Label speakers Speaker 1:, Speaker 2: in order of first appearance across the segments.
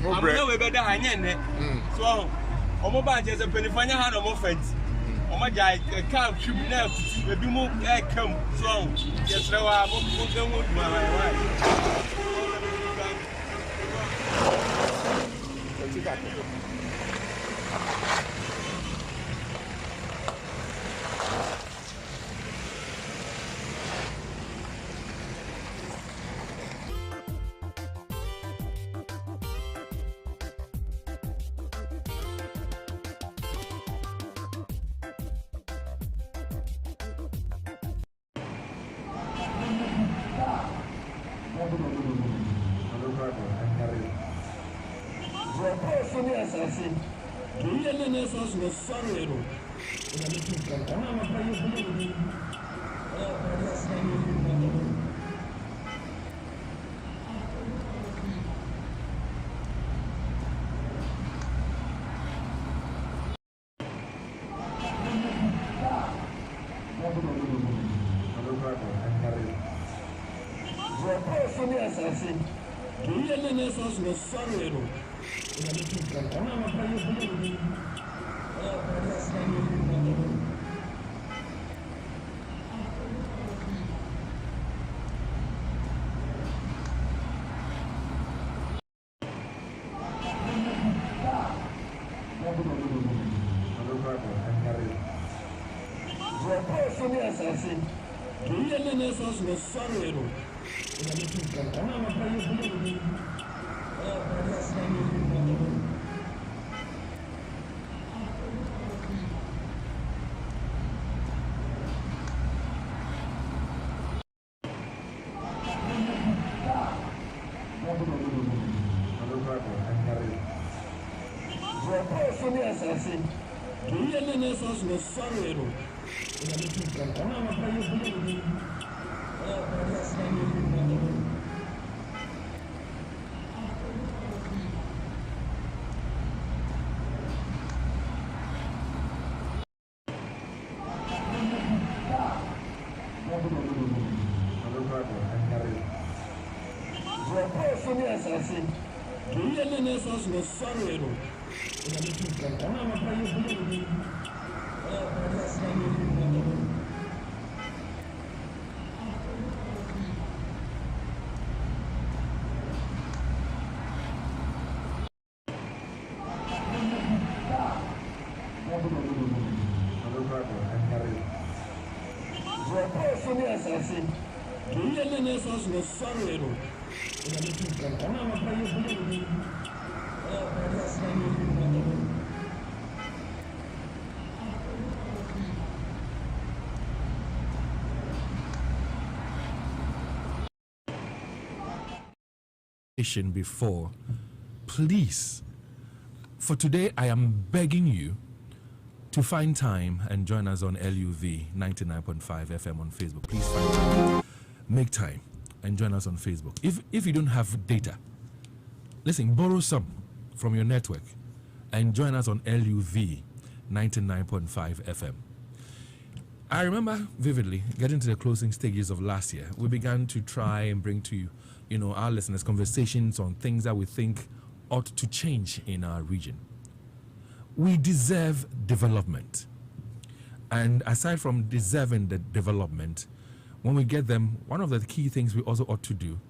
Speaker 1: I'm going to be so, Omoba is a penifania hand of offense. Omaja, a cow should be now to be more come strong. Yes, no, I won't my wife.
Speaker 2: Before, please, for today I am begging you to find time and join us on LUV 99.5 FM on Facebook. Please find time, make time and join us on Facebook. If you don't have data, listen, borrow some from your network and join us on LUV 99.5 FM. I remember vividly getting to the closing stages of last year. We began to try and bring to you, our listeners, conversations on things that we think ought to change in our region. We deserve development. And aside from deserving the development, when we get them, one of the key things we also ought to do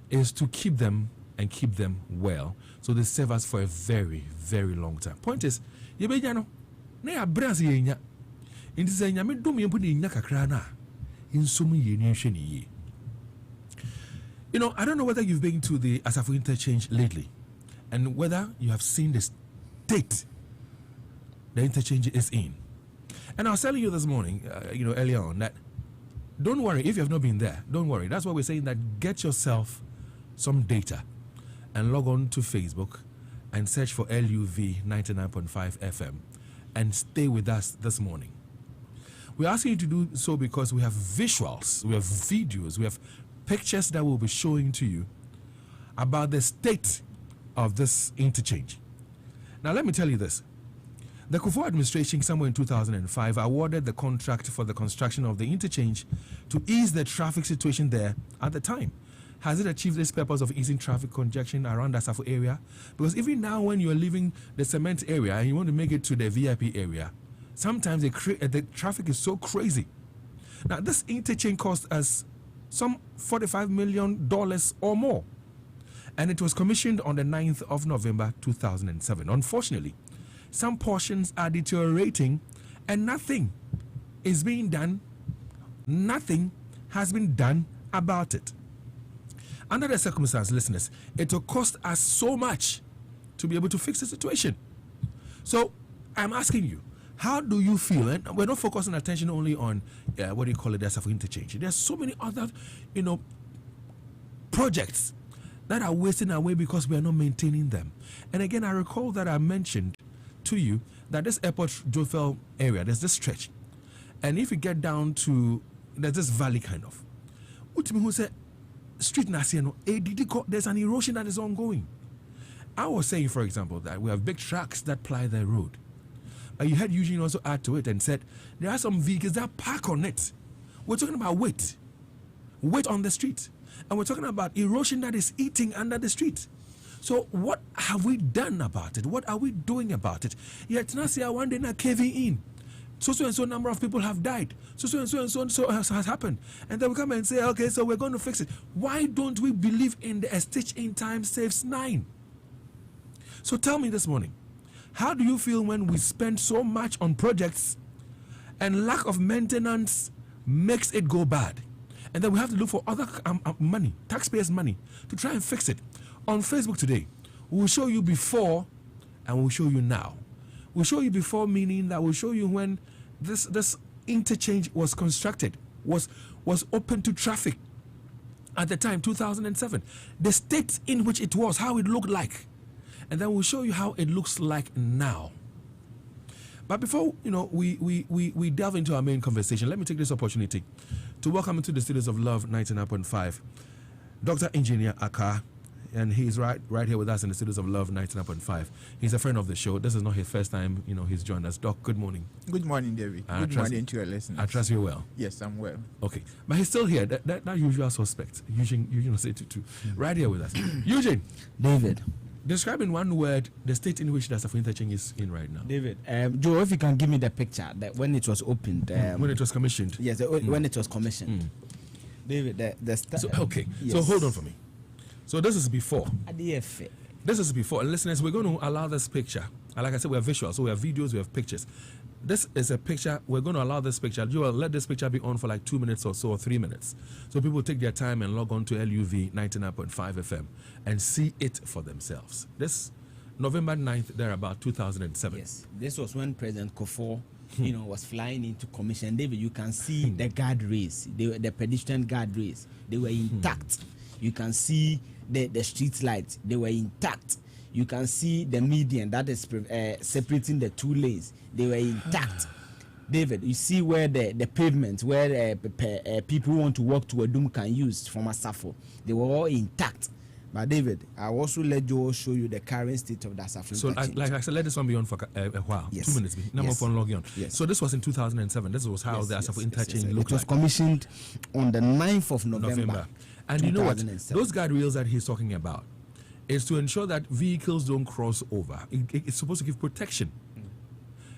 Speaker 2: is to keep them and keep them well, so they serve us for a very, very long time. Point is, I don't know whether you've been to the Asafo interchange lately and whether you have seen the state the interchange is in. And I was telling you this morning, earlier on, that don't worry if you have not been there. Don't worry. That's why we're saying that get yourself some data and log on to Facebook and search for LUV 99.5 FM and stay with us this morning. We're asking you to do so because we have visuals, we have videos, we have pictures that we'll be showing to you about the state of this interchange. Now, let me tell you this. The Kofi administration, somewhere in 2005, awarded the contract for the construction of the interchange to ease the traffic situation there at the time. has it achieved its purpose of easing traffic congestion around the Asafo area? Because even now, when you're leaving the cement area and you want to make it to the VIP area, sometimes the traffic is so crazy. Now, this interchange cost us some $45 million or more, and it was commissioned on the 9th of November 2007. Unfortunately, some portions are deteriorating and nothing is being done. Nothing has been done about it. Under the circumstances, listeners, it will cost us so much to be able to fix the situation. So I'm asking you, how do you feel? And we're not focusing attention only on what do you call it, as for interchange. There's so many other, projects that are wasting away because we are not maintaining them. And again, I recall that I mentioned to you that this airport Jofel area, there's this stretch, and if you get down to there's this valley kind of, who said street Nasiano, there's an erosion that is ongoing. I was saying, for example, that we have big trucks that ply the road. You heard Eugene also add to it and said there are some vehicles that park on it. We're talking about weight on the street, and we're talking about erosion that is eating under the street. So what have we done about it? What are we doing about it? Yet Nasia one day not caving in. So and so number of people have died. So has happened. And then we come and say, okay, so we're going to fix it. Why don't we believe in the "a stitch in time saves 9"? So tell me this morning, how do you feel when we spend so much on projects and lack of maintenance makes it go bad? And then we have to look for other money, taxpayers' money, to try and fix it. On Facebook today, we'll show you before and we'll show you now. We'll show you before, meaning that we'll show you when this interchange was constructed, was open to traffic at the time, 2007. The state in which it was, how it looked like. And then we'll show you how it looks like now. But before we delve into our main conversation, let me take this opportunity to welcome into the studios of Love 99.5, Dr. Engineer Aka, and he's right here with us in the studios of Love 99.5. He's a friend of the show. This is not his first time, he's joined us. Doc, good morning.
Speaker 3: Good morning, David. Good morning to your listeners.
Speaker 2: I trust you're well.
Speaker 3: Yes, I'm well.
Speaker 2: Okay, but he's still here. That usual suspect, Eugene say too, right here with us. Eugene.
Speaker 4: David.
Speaker 2: Describe in one word the state in which the Asafo interchange is in right now.
Speaker 4: David, Joe, if you can give me the picture that when it was opened,
Speaker 2: when it was commissioned.
Speaker 4: Yes, when it was commissioned. David,
Speaker 2: okay. Yes. So hold on for me. So this is before.
Speaker 4: This
Speaker 2: is before. And listeners, we're going to allow this picture. And like I said, we have visuals, so we have videos, we have pictures. This is a picture. We're going to allow this picture. Joel, let this picture be on for like 2 minutes or so, or 3 minutes. So people take their time and log on to LUV 99.5 FM and see it for themselves. This November 9th, there about 2007.
Speaker 4: Yes, this was when President Kofi, was flying into commission. David, you can see the guardrails, the pedestrian guardrails. They were intact. You can see the street lights. They were intact. You can see the median that is separating the two lanes. They were intact. David, you see where the pavement, where people who want to walk to Odum can use from Asafo. They were all intact. But David, I also let Joe show you the current state of the Asafo.
Speaker 2: So like I said, let this one be on for a while.
Speaker 4: Yes.
Speaker 2: 2 minutes. Number
Speaker 4: yes.
Speaker 2: for logging on.
Speaker 4: Yes.
Speaker 2: So this was in 2007. This was how the Asafo interchange looked like.
Speaker 4: It was commissioned on the 9th of November.
Speaker 2: And you know what? Those guardrails that he's talking about is to ensure that vehicles don't cross over. It's supposed to give protection.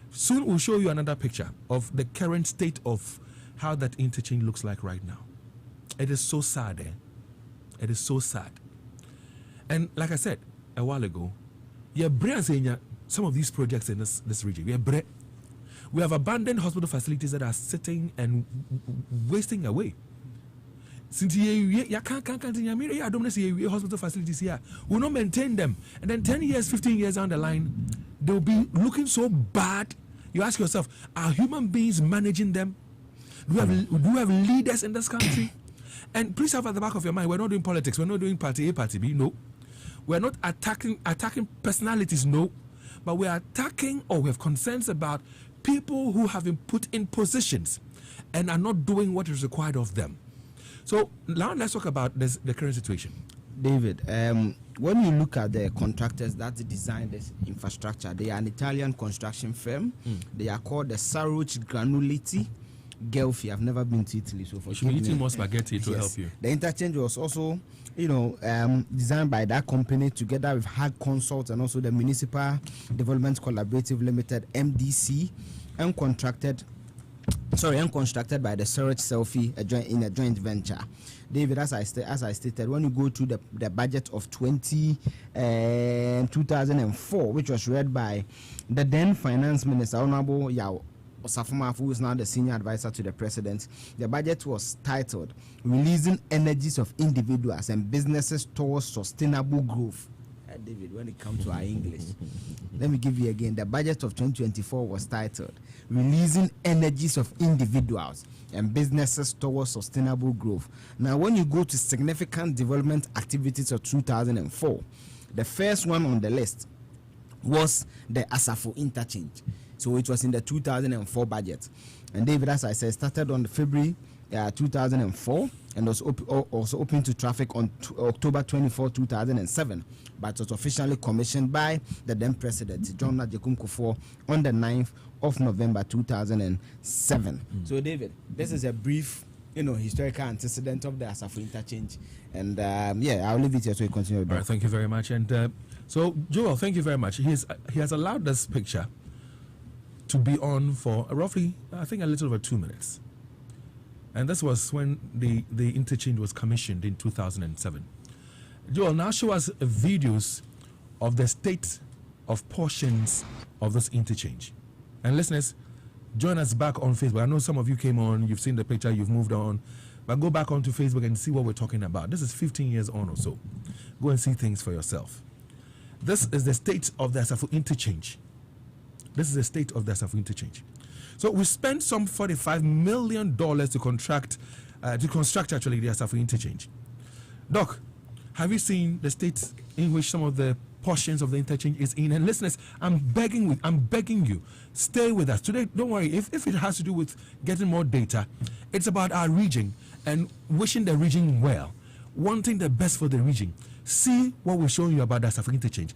Speaker 2: Soon we'll show you another picture of the current state of how that interchange looks like right now. It is so sad, It is so sad. And like I said a while ago, some of these projects in this region, we have abandoned hospital facilities that are sitting and wasting away. Since hospital facilities here, we'll not maintain them. And then 10 years, 15 years down the line, they'll be looking so bad. You ask yourself, are human beings managing them? Do we have leaders in this country? And please have at the back of your mind, we're not doing politics. We're not doing party A, party B. No. We're not attacking personalities. No. But we're attacking, or we have concerns about people who have been put in positions and are not doing what is required of them. So now let's talk about the current situation.
Speaker 4: David, when you look at the contractors that designed this infrastructure, they are an Italian construction firm. They are called the Saroch Granulati Gelfi. I've never been to Italy, so for
Speaker 2: you should be eating more spaghetti to help you.
Speaker 4: The interchange was also designed by that company together with Hag Consult and also the Municipal Development Collaborative Limited (MDC), and constructed by the Surrey Selfie in a joint venture. David, as I stated, when you go to the budget of 2004, which was read by the then Finance Minister, Honorable Yao Osafuma, who is now the senior advisor to the president, the budget was titled "Releasing Energies of Individuals and Businesses Towards Sustainable Growth." David, when it comes to our English, let me give you again. The budget of 2024 was titled "Releasing Energies of Individuals and Businesses Towards Sustainable Growth." Now, when you go to significant development activities of 2004, the first one on the list was the Asafo interchange. So it was in the 2004 budget. And David, as I said, started on February 2004 and was also open to traffic on October 24, 2007. But was officially commissioned by the then president, John Najekum Kufuor, on the 9th of November 2007. So David, this is a brief historical antecedent of the Asafo interchange. And I'll leave it here so you continue.
Speaker 2: All right, thank you very much. And so, Joel, thank you very much. He has allowed this picture to be on for roughly, I think, a little over 2 minutes. And this was when the interchange was commissioned in 2007. Joel, now show us videos of the state of portions of this interchange. And listeners, join us back on Facebook. I know some of you came on, you've seen the picture, you've moved on. But go back onto Facebook and see what we're talking about. This is 15 years on or so. Go and see things for yourself. This is the state of the Asafo interchange. This is the state of the Asafo interchange. So we spent some $45 million to construct actually the Asafo interchange. Doc, have you seen the state in which some of the portions of the interchange is in? And listeners, I'm begging you, stay with us today. Don't worry, if it has to do with getting more data, it's about our region and wishing the region well, wanting the best for the region. See what we're showing you about the Asafo interchange.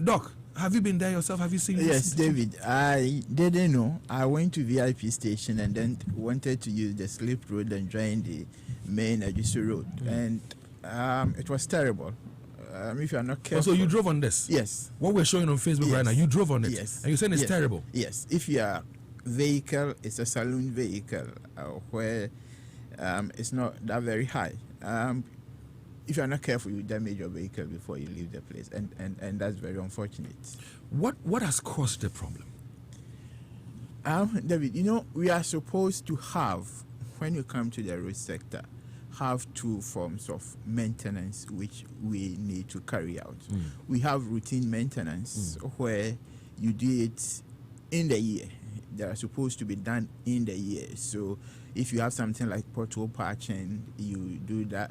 Speaker 2: Doc, have you been there yourself? Have you seen this?
Speaker 3: Yes, David. I didn't know. I went to VIP station and then wanted to use the slip road and join the main Ajisu road. And it was terrible. If you are not careful.
Speaker 2: So you drove on this?
Speaker 3: Yes.
Speaker 2: What we're showing on Facebook right now, you drove on it?
Speaker 3: Yes.
Speaker 2: And you're saying it's terrible?
Speaker 3: Yes. If your vehicle is a saloon vehicle where it's not that very high, if you are not careful, you damage your vehicle before you leave the place, and that's very unfortunate.
Speaker 2: What has caused the problem?
Speaker 3: David, we are supposed to have, when you come to the road sector, have two forms of maintenance which we need to carry out. We have routine maintenance where you do it in the year. They are supposed to be done in the year. So if you have something like pothole patching, you do that.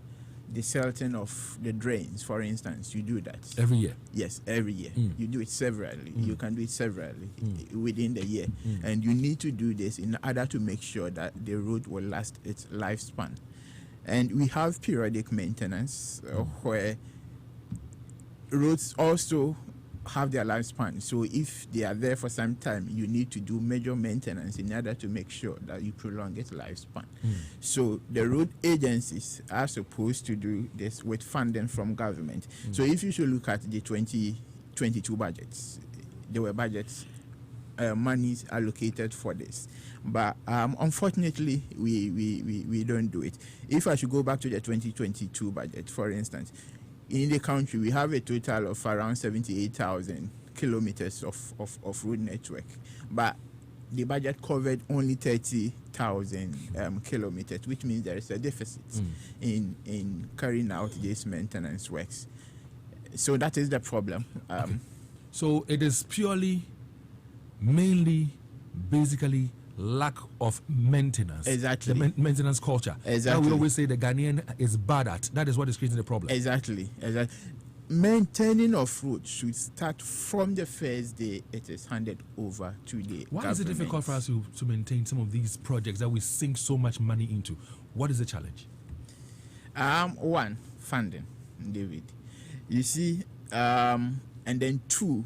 Speaker 3: The silting of the drains, for instance, you do that
Speaker 2: every year.
Speaker 3: Yes, every year. You do it severally. You can do it severally within the year, and you need to do this in order to make sure that the road will last its lifespan. And we have periodic maintenance where roads also have their lifespan. So if they are there for some time, you need to do major maintenance in order to make sure that you prolong its lifespan. So the road agencies are supposed to do this with funding from government. So if you should look at the 2022 budgets, there were budgets, monies allocated for this. But unfortunately, we don't do it. If I should go back to the 2022 budget, for instance, in the country, we have a total of around 78,000 kilometers of road network, but the budget covered only 30,000 kilometers, which means there is a deficit in carrying out these maintenance works. So that is the problem.
Speaker 2: Okay. So it is mainly, basically, lack of maintenance.
Speaker 3: Exactly.
Speaker 2: The maintenance culture.
Speaker 3: Exactly.
Speaker 2: Now we always say the Ghanaian is bad at. That is what is creating the problem.
Speaker 3: Exactly. Maintaining of roads should start from the first day it is handed over to the
Speaker 2: Why
Speaker 3: government.
Speaker 2: is it difficult for us to maintain some of these projects that we sink so much money into? What is the challenge?
Speaker 3: One, funding, David. You see, and then two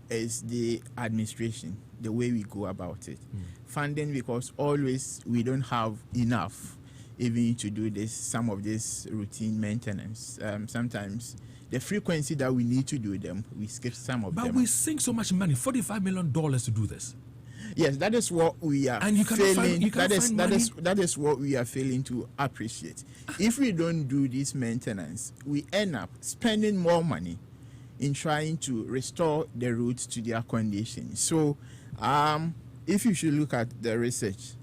Speaker 3: is the administration, the way we go about it. Funding, because always we don't have enough. even to do this, some of this routine maintenance. Sometimes the frequency that we need to do them, we skip some of them.
Speaker 2: But we sink so much money, $45 million to do this.
Speaker 3: Yes, that is what we are
Speaker 2: and you
Speaker 3: failing.
Speaker 2: Find,
Speaker 3: that is what we are failing to appreciate. If we don't do this maintenance, we end up spending more money in trying to restore the roads to their condition. So, if you should look at the research,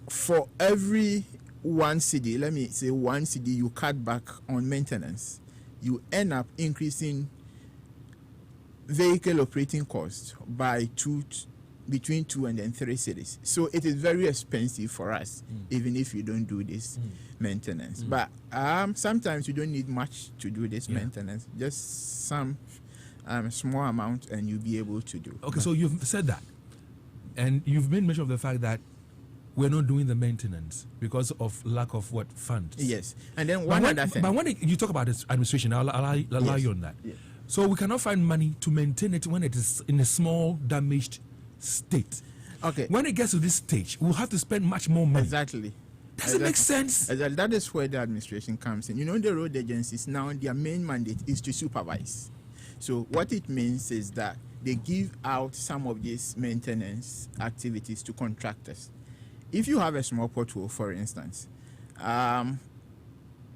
Speaker 3: for every 1 cedi, let me say 1 cedi you cut back on maintenance, you end up increasing vehicle operating costs by between 2 and then 3 cedis. So it is very expensive for us, even if you don't do this maintenance. But sometimes you don't need much to do this maintenance, just some small amount, and you'll be able to do.
Speaker 2: Okay, so you've said that, and you've made mention of the fact that we're not doing the maintenance because of lack of funds.
Speaker 3: Yes, and then one other thing.
Speaker 2: But when you talk about this administration, I'll allow you on that. Yes. So we cannot find money to maintain it when it is in a small, damaged state.
Speaker 3: Okay.
Speaker 2: When it gets to this stage, we'll have to spend much more money.
Speaker 3: Exactly.
Speaker 2: Does it make sense?
Speaker 3: That is where the administration comes in. You know, the road agencies now, their main mandate is to supervise. So what it means is that they give out some of these maintenance activities to contractors. If you have a small pothole, for instance,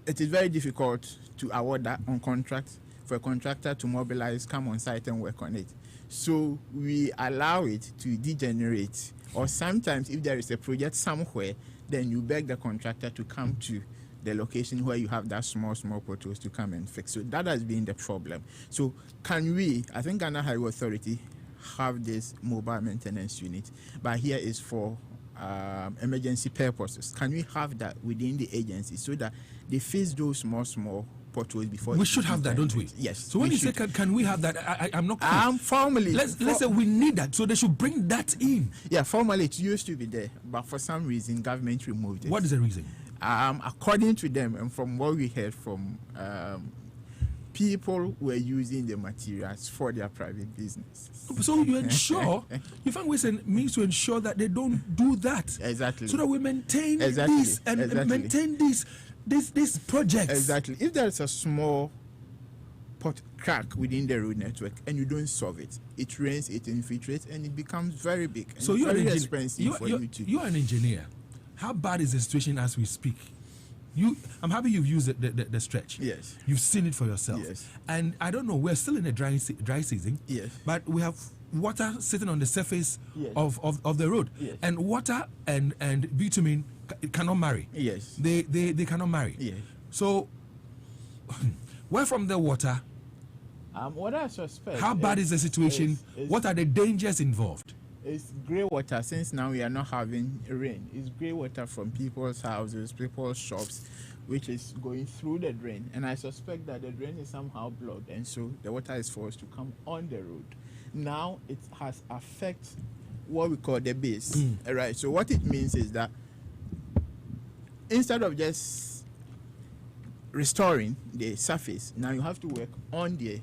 Speaker 3: it is very difficult to award that on contract for a contractor to mobilize, come on site and work on it. So we allow it to degenerate, or sometimes if there is a project somewhere, then you beg the contractor to come to the location where you have that small potholes to come and fix. So that has been the problem. So can we, I think Ghana Highway Authority have this mobile maintenance unit, but here is for emergency purposes. Can we have that within the agency so that they face those small potholes before?
Speaker 2: We should have that, don't we?
Speaker 3: Yes.
Speaker 2: So when you say can we have that, I'm not.
Speaker 3: Formally,
Speaker 2: let's say we need that, so they should bring that in.
Speaker 3: Yeah, formally it used to be there, but for some reason government removed it.
Speaker 2: What is the reason?
Speaker 3: According to them, and from what we heard from people were using the materials for their private business.
Speaker 2: So you ensure, you find ways and means to ensure that they don't do that.
Speaker 3: Exactly.
Speaker 2: So that we maintain these and maintain these projects.
Speaker 3: Exactly. If there is a small crack within the road network and you don't solve it, it rains, it infiltrates, and it becomes very big. And
Speaker 2: so you're
Speaker 3: very expensive for you to.
Speaker 2: You're an engineer. How bad is the situation as we speak? I'm happy you've used the stretch.
Speaker 3: Yes.
Speaker 2: You've seen it for yourself.
Speaker 3: Yes.
Speaker 2: And I don't know, we're still in a dry season.
Speaker 3: Yes.
Speaker 2: But we have water sitting on the surface of the road.
Speaker 3: Yes.
Speaker 2: And water and bitumen cannot marry.
Speaker 3: Yes.
Speaker 2: They cannot marry.
Speaker 3: Yes.
Speaker 2: So where from the water?
Speaker 3: What I suspect.
Speaker 2: How bad is the situation? What are the dangers involved?
Speaker 3: It's grey water, since now we are not having rain. It's grey water from people's houses, people's shops, which is going through the drain. And I suspect that the drain is somehow blocked, and so the water is forced to come on the road. Now it has affected what we call the base. Right. So what it means is that instead of just restoring the surface, now you have to work on the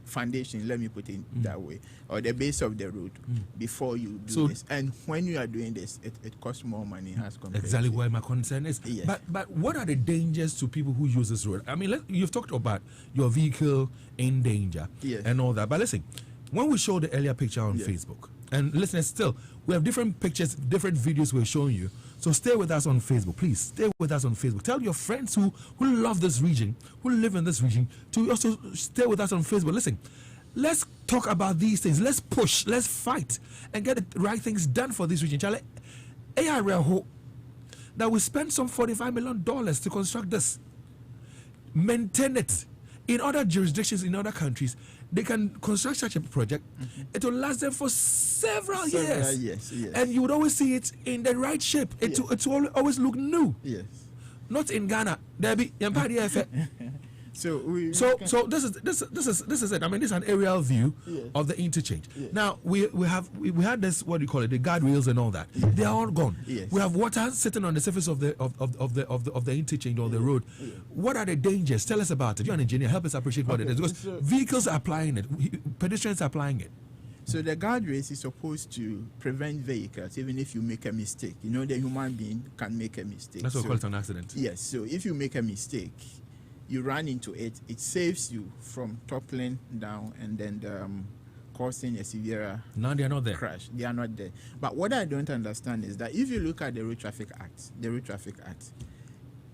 Speaker 3: foundation, let me put it that way, or the base of the road before you do this. And when you are doing this, it costs more money as compared.
Speaker 2: Exactly where my concern is.
Speaker 3: Yes.
Speaker 2: But what are the dangers to people who use this road? I mean, you've talked about your vehicle in danger and all that. But listen, when we show the earlier picture on Facebook, and listeners, still, we have different pictures, different videos we're showing you. So stay with us on Facebook. Please stay with us on Facebook. Tell your friends who love this region, who live in this region, to also stay with us on Facebook. Listen, let's talk about these things. Let's push, let's fight, and get the right things done for this region. Charlie, that we spend some $45 million to construct this. Maintain it. In other jurisdictions, in other countries, they can construct such a project. It will last them for several years.
Speaker 3: Yes.
Speaker 2: And you would always see it in the right shape. It will always look new.
Speaker 3: Yes.
Speaker 2: Not in Ghana. Debbie, So this is it. I mean, this is an aerial view of the interchange.
Speaker 3: Yes.
Speaker 2: Now we had this, what do you call it, the guardrails and all that. Yes. They are all gone.
Speaker 3: Yes.
Speaker 2: We have water sitting on the surface of the interchange or the road. Yes. What are the dangers? Tell us about it. You're an engineer. Help us appreciate what it is, because vehicles are applying it, pedestrians are applying it.
Speaker 3: So the guardrails is supposed to prevent vehicles, even if you make a mistake. You know, the human being can make a mistake.
Speaker 2: That's what we call it an accident.
Speaker 3: Yes. So if you make a mistake, you run into it. It saves you from toppling down and then causing a severe
Speaker 2: Now they are not there.
Speaker 3: crash. They are not there. But what I don't understand is that if you look at the Road Traffic Act,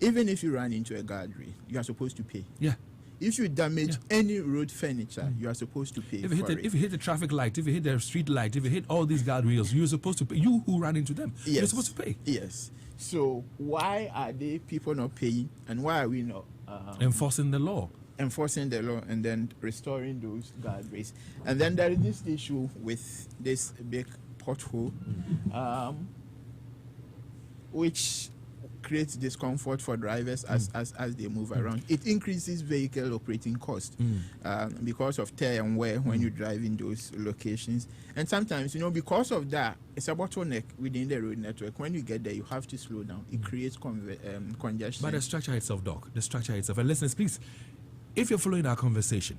Speaker 3: even if you run into a guardrail, you are supposed to pay.
Speaker 2: Yeah.
Speaker 3: If you damage any road furniture, you are supposed to pay
Speaker 2: If
Speaker 3: for it.
Speaker 2: if you hit the traffic light, if you hit the street light, if you hit all these guardrails, you're supposed to pay. You who ran into them, you're
Speaker 3: Yes.
Speaker 2: supposed to pay.
Speaker 3: Yes. So why are they people not paying, and why are we not
Speaker 2: Enforcing the law.
Speaker 3: enforcing the law and then restoring those guardrails? And then there is this issue with this big pothole, which creates discomfort for drivers as they move around. It increases vehicle operating cost because of tear and wear when you drive in those locations. And sometimes, because of that, it's a bottleneck within the road network. When you get there, you have to slow down. It creates congestion.
Speaker 2: But the structure itself, Doc, the structure itself. And listeners, please, if you're following our conversation,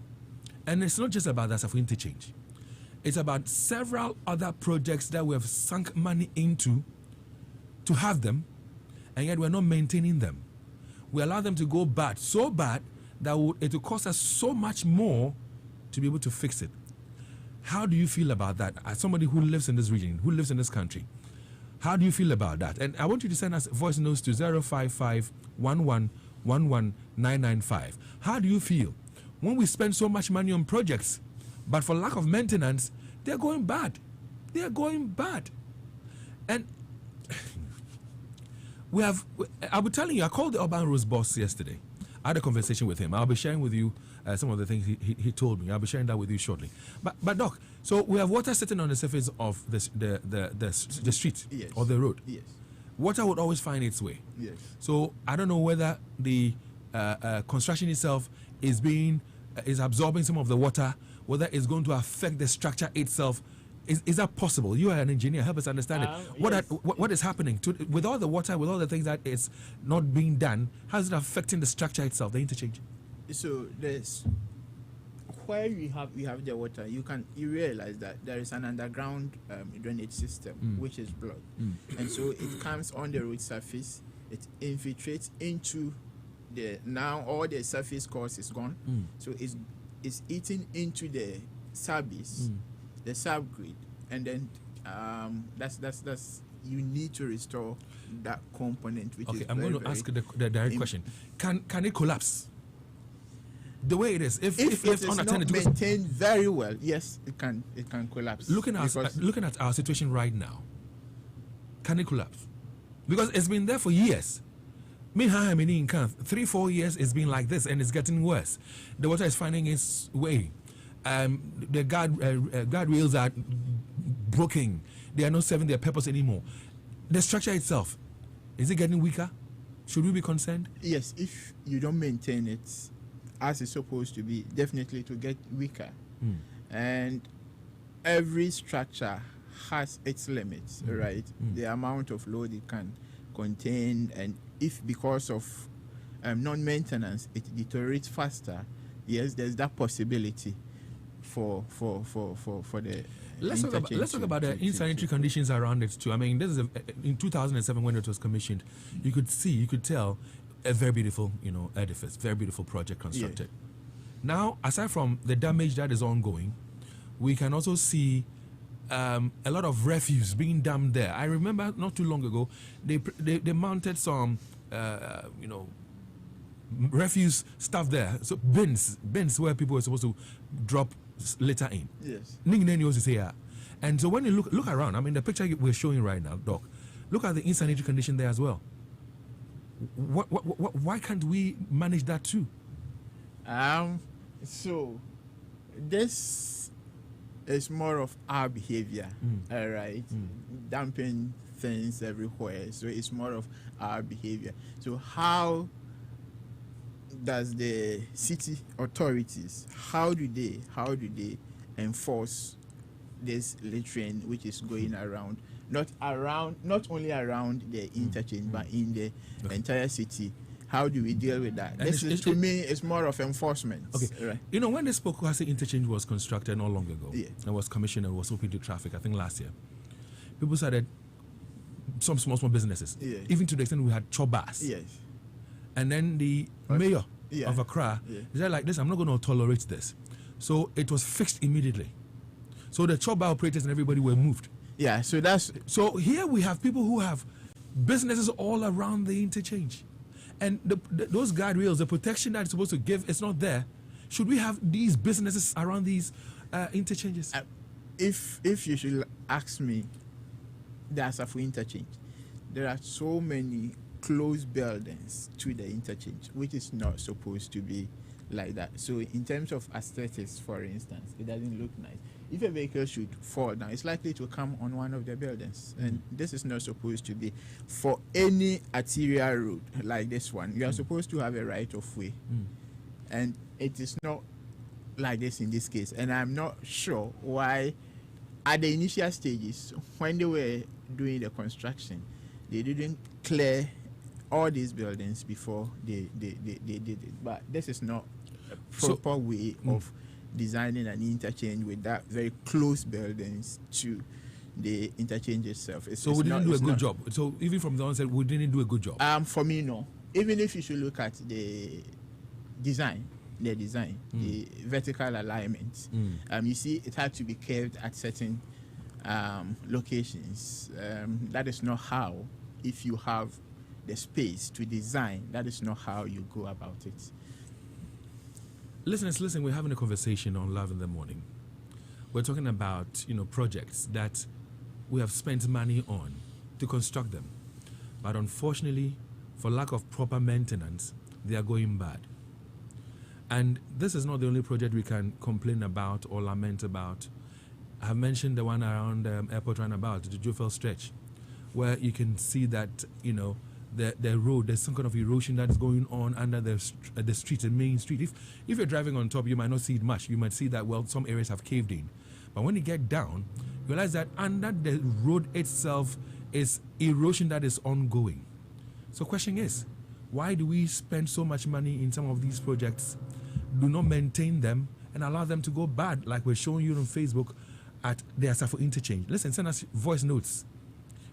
Speaker 2: and it's not just about that Asafo interchange, it's about several other projects that we have sunk money into to have them, and yet we're not maintaining them. We allow them to go bad, so bad that it will cost us so much more to be able to fix it. How do you feel about that? As somebody who lives in this region, who lives in this country, how do you feel about that? And I want you to send us voice notes to 055 11 995. How do you feel when we spend so much money on projects, but for lack of maintenance, they're going bad? They're going bad. And I'll be telling you, I called the Urban Rose boss yesterday. I had a conversation with him. I'll be sharing with you some of the things he told me. I'll be sharing that with you shortly. But Doc, so we have water sitting on the surface of the street,
Speaker 3: Yes.
Speaker 2: or the road.
Speaker 3: Yes.
Speaker 2: Water would always find its way.
Speaker 3: Yes.
Speaker 2: So I don't know whether the construction itself is absorbing some of the water, whether it's going to affect the structure itself. Is that possible? You are an engineer. Help us understand it.
Speaker 3: Yes.
Speaker 2: What is happening with all the water, with all the things that is not being done? How is it affecting the structure itself, the interchange?
Speaker 3: So there's where we have the water. You realize that there is an underground drainage system which is blocked, and so it comes on the road surface. It infiltrates into now all the surface course is gone. So it's eating into the subbase. The subgrade, and then that's you need to restore that component. Which
Speaker 2: okay,
Speaker 3: is
Speaker 2: I'm
Speaker 3: very,
Speaker 2: going to
Speaker 3: very
Speaker 2: ask the direct question. Can it collapse the way it is if
Speaker 3: it
Speaker 2: left
Speaker 3: is not
Speaker 2: unattended?
Speaker 3: maintained very well, yes, it can collapse.
Speaker 2: Looking at our situation right now, can it collapse? Because it's been there for years. 3-4 years it's been like this, and it's getting worse. The water is finding its way. The guardrails are broken. They are not serving their purpose anymore. The structure itself, is it getting weaker? Should we be concerned?
Speaker 3: Yes, if you don't maintain it as it's supposed to be, definitely to get weaker. And every structure has its limits, right? The amount of load it can contain, and if because of non-maintenance it deteriorates faster, yes, there's that possibility for the
Speaker 2: let's talk about the insanitary conditions around it too. I mean, this is in 2007 when it was commissioned. You could tell a very beautiful edifice, very beautiful project constructed.
Speaker 3: Yes.
Speaker 2: Now, aside from the damage that is ongoing, we can also see a lot of refuse being dumped there. I remember not too long ago they mounted some refuse stuff there, so bins where people were supposed to drop litter in.
Speaker 3: Yes.
Speaker 2: And so when you look around, I mean, the picture we're showing right now, Doc, look at the insanitary condition there as well. Why can't we manage that too?
Speaker 3: So this is more of our behavior, all right? Dumping things everywhere. So it's more of our behavior. So how does the city authorities, how do they enforce this littering which is going around, not only around the interchange, but in the entire city? how do we deal with that?
Speaker 2: And
Speaker 3: To me, it's more of enforcement.
Speaker 2: Okay.
Speaker 3: Right.
Speaker 2: You know, when this Pokuase interchange was constructed not long ago,
Speaker 3: Yeah.
Speaker 2: and was commissioned and was open to traffic, I think last year, people started some small businesses.
Speaker 3: Yeah.
Speaker 2: Even to the extent we had chobas.
Speaker 3: Yes.
Speaker 2: And then the mayor
Speaker 3: Yeah.
Speaker 2: of Accra
Speaker 3: Yeah.
Speaker 2: said like this, I'm not going to tolerate this. So it was fixed immediately. So the choba operators and everybody were moved.
Speaker 3: Yeah.
Speaker 2: So here we have people who have businesses all around the interchange. And those guardrails, the protection that it's supposed to give, is not there. Should we have these businesses around these interchanges?
Speaker 3: If you should ask me, the Asafo interchange, there are so many closed buildings to the interchange, which is not supposed to be like that. So in terms of aesthetics, for instance, it doesn't look nice. If a vehicle should fall down, it's likely to come on one of the buildings. And this is not supposed to be. For any arterial road like this one, you are supposed to have a right of way. And it is not like this in this case. And I'm not sure why at the initial stages, when they were doing the construction, they didn't clear all these buildings before they did it. But this is not a proper way of designing an interchange with that very close buildings to the interchange itself.
Speaker 2: So we didn't do a good job. So even from the onset, we didn't do a good job.
Speaker 3: For me, no. Even if you should look at the design, the vertical alignment, you see it had to be curved at certain locations. That is not how, if you have the space to design, that is not how you go about it.
Speaker 2: Listeners, listen, we're having a conversation on Love in the Morning. We're talking about, projects that we have spent money on to construct them. But unfortunately, for lack of proper maintenance, they are going bad. And this is not the only project we can complain about or lament about. I have mentioned the one around Airport Runabout, the Jofel stretch, where you can see that, the road, there's some kind of erosion that is going on under the street, the main street. If you're driving on top, you might not see it much. You might see that, some areas have caved in. But when you get down, you realize that under the road itself is erosion that is ongoing. So question is, why do we spend so much money in some of these projects, do not maintain them, and allow them to go bad, like we're showing you on Facebook at the Asafo interchange? Listen, send us voice notes.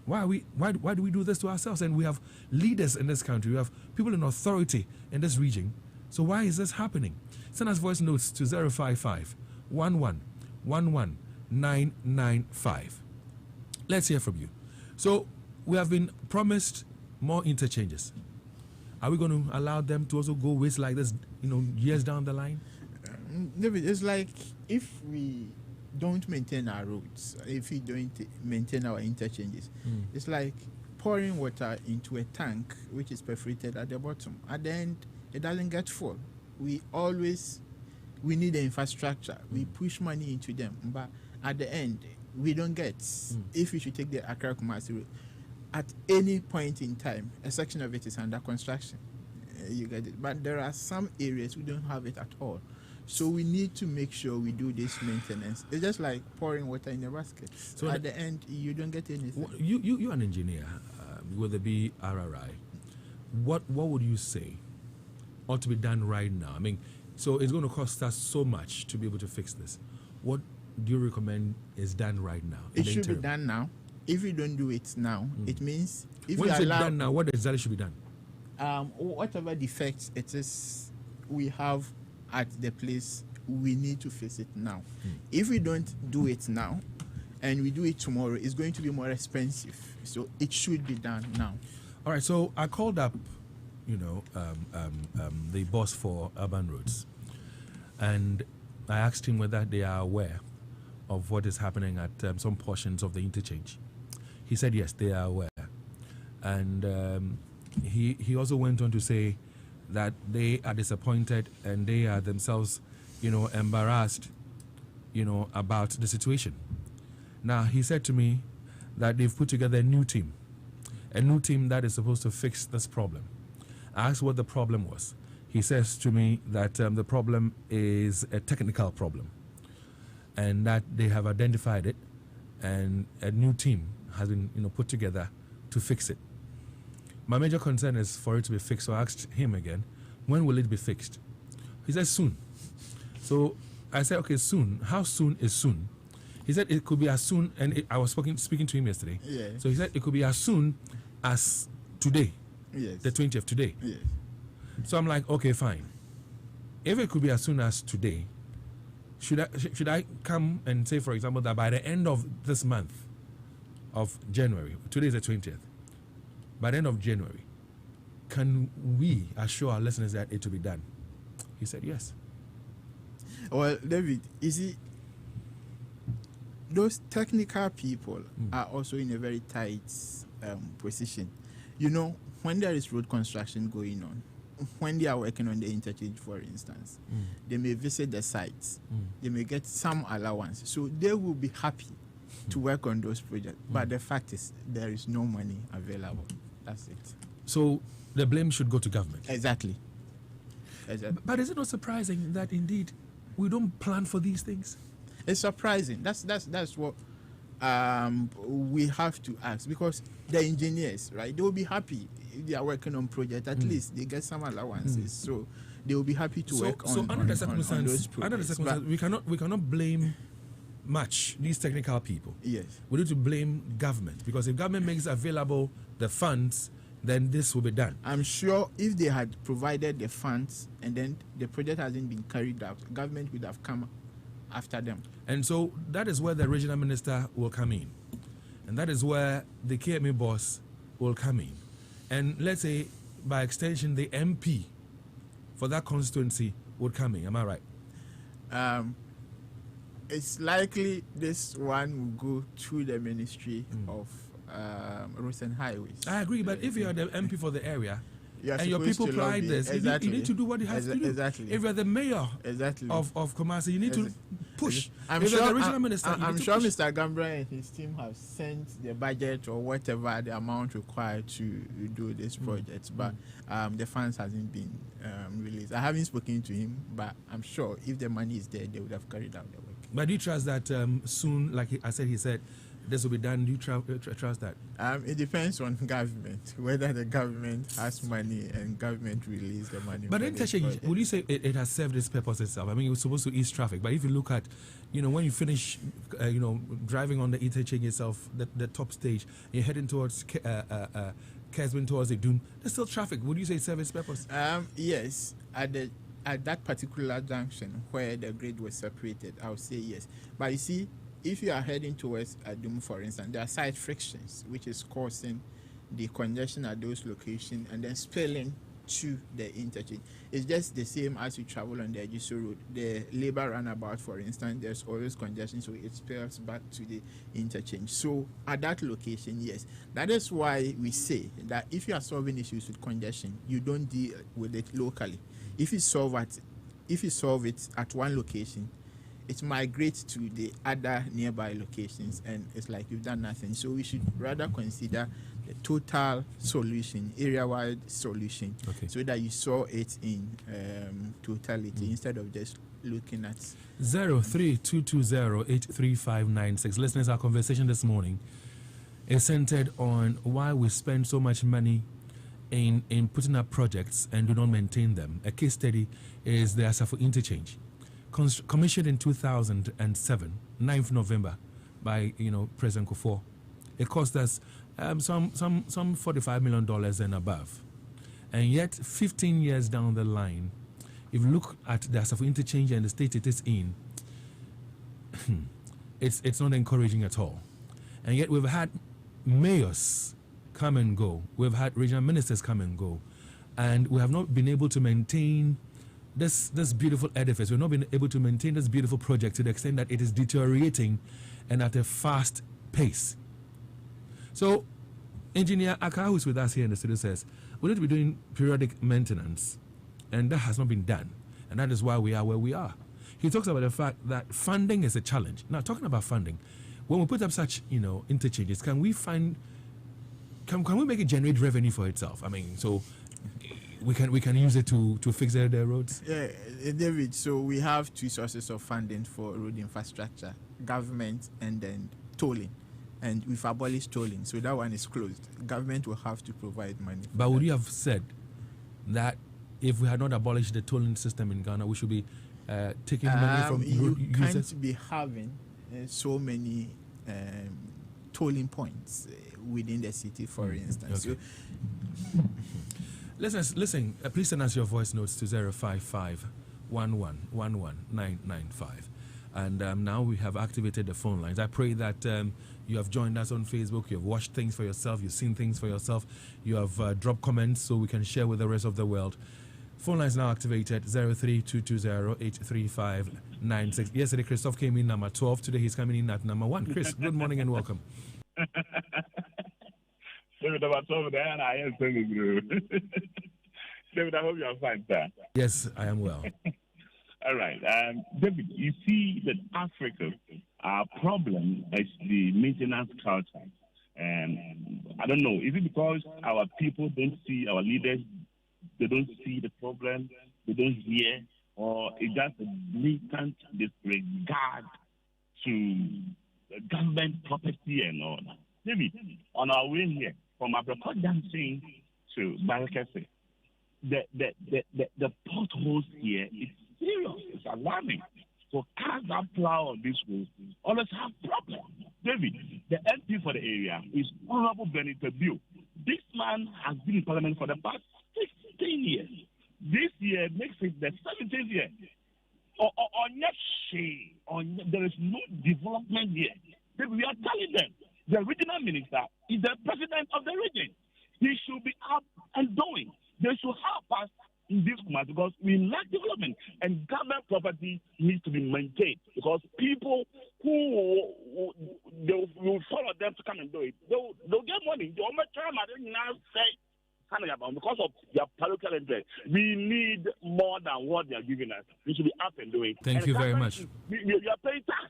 Speaker 2: Why do we do this to ourselves? And we have leaders in this country. We have people in authority in this region. So why is this happening? Send us voice notes to 055 11 11 995. Let's hear from you. So we have been promised more interchanges. Are we going to allow them to also go waste like this, years down the line?
Speaker 3: David, it's like if we don't maintain our roads, if we don't maintain our interchanges, it's like pouring water into a tank which is perforated at the bottom. At the end, it doesn't get full. We need the infrastructure. We push money into them, but at the end, we don't get. If we should take the Accra Kumasi road, at any point in time, a section of it is under construction. You get it. But there are some areas we don't have it at all. So we need to make sure we do this maintenance. It's just like pouring water in a basket. So at the end, you don't get anything.
Speaker 2: You're an engineer with the BRRI. What would you say ought to be done right now? I mean, so it's going to cost us so much to be able to fix this. What do you recommend is done right now?
Speaker 3: It should be done now. If we don't do it now, it means if
Speaker 2: when
Speaker 3: we
Speaker 2: is it
Speaker 3: allow
Speaker 2: done now, what exactly should be done?
Speaker 3: Whatever defects it is we have at the place, we need to fix it now. If we don't do it now and we do it tomorrow, it's going to be more expensive. So it should be done now.
Speaker 2: All right, so I called up, the boss for urban roads, and I asked him whether they are aware of what is happening at some portions of the interchange. He said yes, they are aware. And he also went on to say that they are disappointed and they are themselves, embarrassed, about the situation. Now, he said to me that they've put together a new team that is supposed to fix this problem. I asked what the problem was. He says to me that the problem is a technical problem and that they have identified it and a new team has been, put together to fix it. My major concern is for it to be fixed. So I asked him again, when will it be fixed? He said soon. So I said, okay, soon. How soon is soon? He said it could be as soon, and I was speaking to him yesterday.
Speaker 3: Yeah.
Speaker 2: So he said it could be as soon as today.
Speaker 3: Yes.
Speaker 2: The 20th today.
Speaker 3: Yes.
Speaker 2: So I'm like, okay, fine. If it could be as soon as today, should I come and say, for example, that by the end of this month of January, today is the 20th, by the end of January, can we assure our listeners that it will be done? He said yes.
Speaker 3: Well, David, you see, those technical people are also in a very tight position. You know, when there is road construction going on, when they are working on the interchange, for instance, they may visit the sites, they may get some allowance, so they will be happy to work on those projects. But the fact is, there is no money available. That's it.
Speaker 2: So the blame should go to government.
Speaker 3: Exactly.
Speaker 2: But is it not surprising that indeed we don't plan for these things?
Speaker 3: It's surprising. That's what we have to ask, because the engineers, right, they will be happy if they are working on project. At least they get some allowances, so they will be happy to work on
Speaker 2: under the circumstances, we cannot blame much these technical people.
Speaker 3: Yes,
Speaker 2: we need to blame government, because if government makes available the funds, then this will be done.
Speaker 3: I'm sure if they had provided the funds and then the project hasn't been carried out, government would have come after them.
Speaker 2: And so that is where the regional minister will come in. And that is where the KMA boss will come in. And let's say, by extension, the MP for that constituency would come in. Am I right?
Speaker 3: It's likely this one will go through the Ministry of Roads and Highways.
Speaker 2: I agree, but if you are the MP for the area, and your
Speaker 3: supposed
Speaker 2: people
Speaker 3: to
Speaker 2: pride
Speaker 3: lobby.
Speaker 2: this,
Speaker 3: Exactly.
Speaker 2: you need to do what you have to do.
Speaker 3: Exactly.
Speaker 2: If you're the mayor
Speaker 3: Exactly.
Speaker 2: of Kumasi, you need to push.
Speaker 3: I'm
Speaker 2: if
Speaker 3: sure,
Speaker 2: you're the regional minister,
Speaker 3: I'm sure Mr. Gambra and his team have sent the budget or whatever the amount required to do this project, but the funds hasn't been released. I haven't spoken to him, but I'm sure if the money is there, they would have carried out the work.
Speaker 2: But do you trust that soon, like I said, he said, this will be done? Do you trust that?
Speaker 3: It depends on government, whether the government has money and government release the money.
Speaker 2: But interchange, would you say it has served its purpose itself? I mean, it was supposed to ease traffic, but if you look at, when you finish, driving on the interchange itself, the top stage, you're heading towards Kesman, towards the Dune, there's still traffic. Would you say it served its purpose?
Speaker 3: Yes, at that particular junction where the grade was separated, I would say yes. But you see, if you are heading towards Adum, for instance, there are side frictions which is causing the congestion at those locations and then spilling to the interchange. It's just the same as you travel on the Ejiso Road. The Labour Roundabout, for instance, there's always congestion, so it spills back to the interchange. So at that location, yes. That is why we say that if you are solving issues with congestion, you don't deal with it locally. If you solve it at one location, it migrates to the other nearby locations, and it's like you've done nothing. So we should rather consider the total solution, area-wide solution, so that you saw it in totality instead of just looking at
Speaker 2: 0322083596. Listeners, our conversation this morning is centered on why we spend so much money in putting up projects and do not maintain them. A case study is the Asafo Interchange, commissioned in 2007, 9th November, by President Kofi. It cost us some $45 million and above, and yet 15 years down the line, if you look at the Asafo Interchange and the state it is in, it's not encouraging at all. And yet we've had mayors come and go, we've had regional ministers come and go, and we have not been able to maintain this beautiful edifice. We've not been able to maintain this beautiful project to the extent that it is deteriorating and at a fast pace. So, Engineer Aka, who's with us here in the studio, says we need to be doing periodic maintenance, and that has not been done, and that is why we are where we are. He talks about the fact that funding is a challenge. Now, talking about funding, when we put up such interchanges, can we make it generate revenue for itself? I mean, so we can use it to fix the roads?
Speaker 3: Yeah, David, so we have two sources of funding for road infrastructure: government and then tolling. and we've abolished tolling, so that one is closed. Government will have to provide money.
Speaker 2: But would you have said that if we had not abolished the tolling system in Ghana, we should be taking money from
Speaker 3: you
Speaker 2: users?
Speaker 3: can't be having so many tolling points within the city, for instance.
Speaker 2: Okay.
Speaker 3: So,
Speaker 2: Listen, please send us your voice notes to 055 1111995. And now we have activated the phone lines. I pray that you have joined us on Facebook, you have watched things for yourself, you've seen things for yourself, you have dropped comments so we can share with the rest of the world. Phone lines now activated, 03220-835-96. Yesterday, Christoph came in number 12. Today, he's coming in at number 1. Chris, good morning and welcome.
Speaker 5: David, I hope you are fine, sir.
Speaker 2: Yes, I am well.
Speaker 5: All right. David, you see that Africa, our problem is the maintenance culture. And I don't know, is it because our people don't see, our leaders, they don't see the problem, they don't hear, or it's just a blatant disregard to government property and all that? David, on our way here, from Abracot dancing to Barakese, the potholes here is serious, it's alarming. So cars that plow on this road always have problems. David, the MP for the area is Honorable Benita Bill. This man has been in Parliament for the past 16 years. This year makes it the 17th year. There is no development here. We are telling them the regional minister is the president of the region. He should be up and doing. They should help us in this matter because we lack development, and government property needs to be maintained because people who will follow them to come and do it, they'll get money. The only time I didn't now say because of their parochial interest. We need more than what they are giving us. We should be up and doing.
Speaker 2: Thank you very much.
Speaker 5: We are paying tax.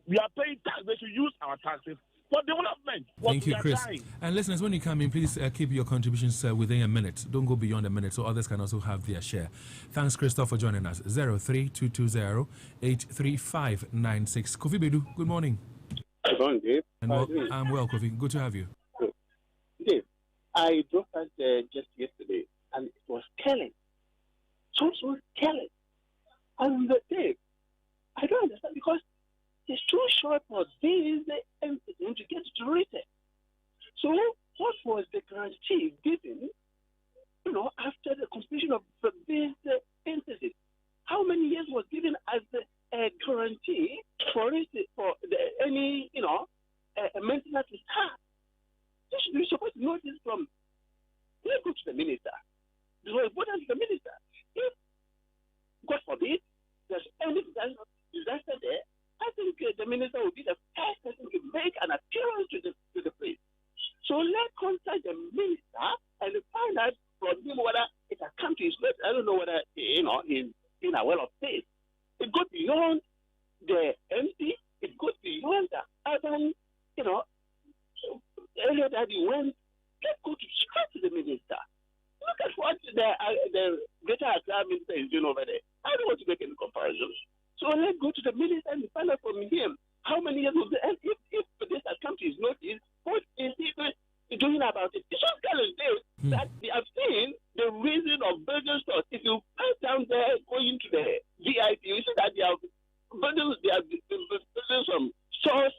Speaker 5: We are paying tax. They should use our taxes for development.
Speaker 2: Thank you, Chris. And listeners, when you come in, please keep your contributions within a minute. Don't go beyond a minute so others can also have their share. Thanks, Christoph, for joining us. 03220-835-96. Kofi Bedu, good morning.
Speaker 6: Good morning, Dave.
Speaker 2: And I'm well, Kofi. Good to have you.
Speaker 6: Good. Dave, I drove past just yesterday, and it was killing. So it was killing. And Dave, I don't understand because it's too short for this emphasis to get to written. So what was the guarantee given, after the completion of this emphasis? How many years was given as a guarantee for any, maintenance to start? You're supposed to know this from, let's go to the minister. What is the minister? If, God forbid, there's any disaster there, I think the minister will be the first person to make an appearance to the place. So let's contact the minister and find out from him whether it's a country. I don't know whether, he's in a well of faith. It goes beyond the MP. It goes beyond the urban, earlier that he went. Let's go straight to the minister. Look at what the Greater Accra minister is doing over there. I don't want to make any comparisons. So let's go to the minister and find out from him how many years was it. And if this country is noticed, what is he doing about it? It's just kind of that they have seen the reason of building stores. If you pass down there going to the VIP, you see that they are building some stores